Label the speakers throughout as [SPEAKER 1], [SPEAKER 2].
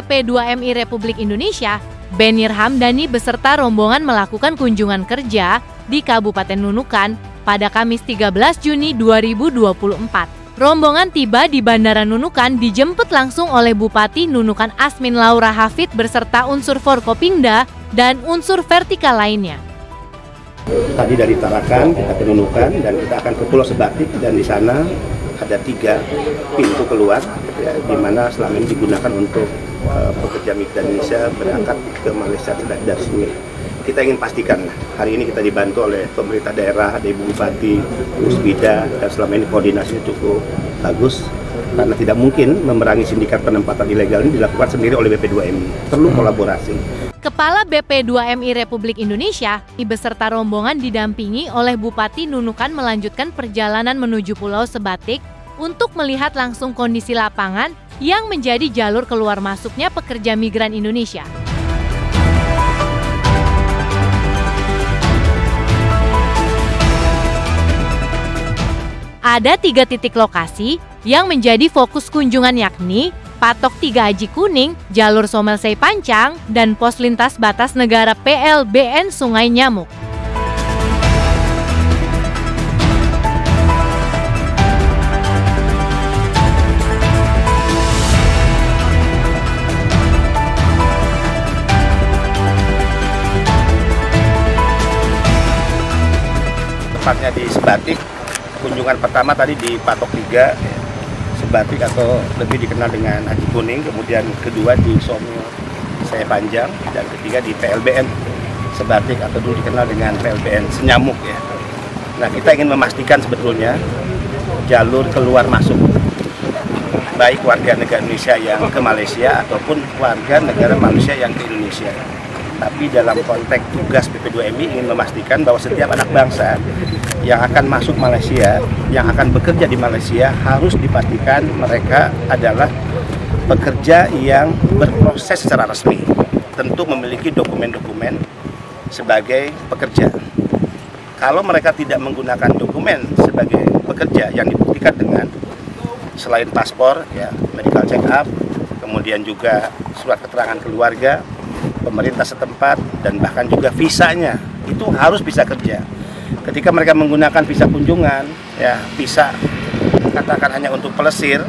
[SPEAKER 1] BP2MI Republik Indonesia, Benir Hamdani beserta rombongan melakukan kunjungan kerja di Kabupaten Nunukan pada Kamis 13 Juni 2024. Rombongan tiba di Bandara Nunukan dijemput langsung oleh Bupati Nunukan Asmin Laura Hafid beserta unsur Forkopimda dan unsur vertikal lainnya.
[SPEAKER 2] Tadi dari Tarakan kita ke Nunukan dan kita akan ke Pulau Sebatik, dan di sana ada 3 pintu keluar ya, di mana selama ini digunakan untuk pekerja migran Indonesia berangkat ke Malaysia dari sini. Kita ingin pastikan hari ini kita dibantu oleh pemerintah daerah, ada Ibu Bupati, Musbida, dan selama ini koordinasinya cukup bagus karena tidak mungkin memerangi sindikat penempatan ilegal ini dilakukan sendiri oleh BP2MI. Perlu kolaborasi.
[SPEAKER 1] Kepala BP2MI Republik Indonesia beserta rombongan didampingi oleh Bupati Nunukan melanjutkan perjalanan menuju Pulau Sebatik untuk melihat langsung kondisi lapangan yang menjadi jalur keluar masuknya pekerja migran Indonesia. Ada 3 titik lokasi yang menjadi fokus kunjungan, yakni Patok 3 Haji Kuning, Jalur Somelsei Pancang, dan Pos Lintas Batas Negara PLBN Sungai Nyamuk.
[SPEAKER 2] Tepatnya di Sebatik. Kunjungan pertama tadi di Patok 3 Sebatik atau lebih dikenal dengan Haji Kuning, kemudian kedua di Somelsei Panjang, dan ketiga di PLBN Sebatik atau dulu dikenal dengan PLBN Senyamuk ya. Nah, kita ingin memastikan sebetulnya jalur keluar masuk baik warga negara Indonesia yang ke Malaysia ataupun warga negara Malaysia yang ke Indonesia. Tapi dalam konteks tugas BP2MI ingin memastikan bahwa setiap anak bangsa yang akan masuk Malaysia, yang akan bekerja di Malaysia, harus dipastikan mereka adalah pekerja yang berproses secara resmi, tentu memiliki dokumen-dokumen sebagai pekerja. Kalau mereka tidak menggunakan dokumen sebagai pekerja yang dibuktikan dengan selain paspor, ya, medical check up, kemudian juga surat keterangan keluarga, pemerintah setempat, dan bahkan juga visanya, itu harus bisa kerja. Ketika mereka menggunakan visa kunjungan, ya visa katakan hanya untuk pelesir,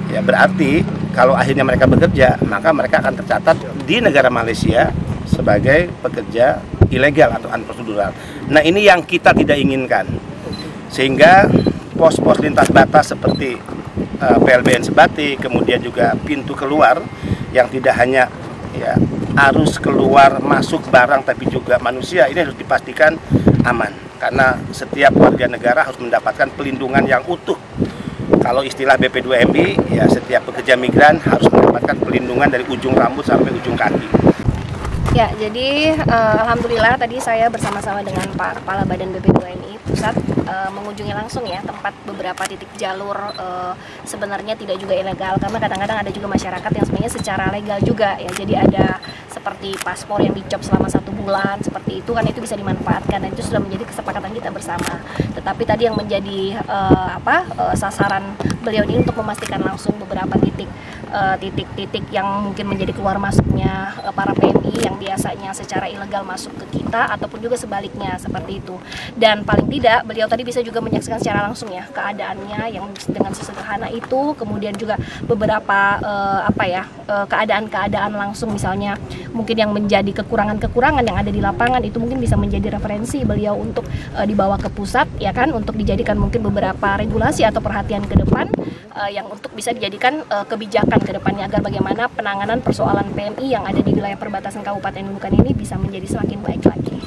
[SPEAKER 2] ya berarti kalau akhirnya mereka bekerja, maka mereka akan tercatat di negara Malaysia sebagai pekerja ilegal atau unprocedural. Nah, ini yang kita tidak inginkan, sehingga pos-pos lintas batas seperti PLBN Sebatik, kemudian juga pintu keluar yang tidak hanya ya arus keluar masuk barang tapi juga manusia, ini harus dipastikan aman, karena setiap warga negara harus mendapatkan pelindungan yang utuh. Kalau istilah BP2MI, ya setiap pekerja migran harus mendapatkan pelindungan dari ujung rambut sampai ujung kaki.
[SPEAKER 3] Ya, jadi alhamdulillah tadi saya bersama-sama dengan Pak Kepala Badan BP2MI Pusat mengunjungi langsung ya tempat beberapa titik jalur sebenarnya tidak juga ilegal, karena kadang-kadang ada juga masyarakat yang sebenarnya secara legal juga ya. Jadi ada seperti paspor yang dicop selama 1 bulan seperti itu, kan itu bisa dimanfaatkan dan itu sudah menjadi kesepakatan kita bersama. Tetapi tadi yang menjadi sasaran beliau ini untuk memastikan langsung beberapa titik-titik yang mungkin menjadi keluar masuknya para PMI yang biasanya secara ilegal masuk ke kita ataupun juga sebaliknya seperti itu. Dan paling tidak beliau tadi bisa juga menyaksikan secara langsung ya keadaannya yang dengan sesederhana itu, kemudian juga beberapa keadaan-keadaan langsung, misalnya mungkin yang menjadi kekurangan-kekurangan yang ada di lapangan itu mungkin bisa menjadi referensi beliau untuk dibawa ke pusat ya kan, untuk dijadikan mungkin beberapa regulasi atau perhatian ke depan yang untuk bisa dijadikan kebijakan ke depannya agar bagaimana penanganan persoalan PMI yang ada di wilayah perbatasan Kabupaten Nunukan ini bisa menjadi semakin baik lagi.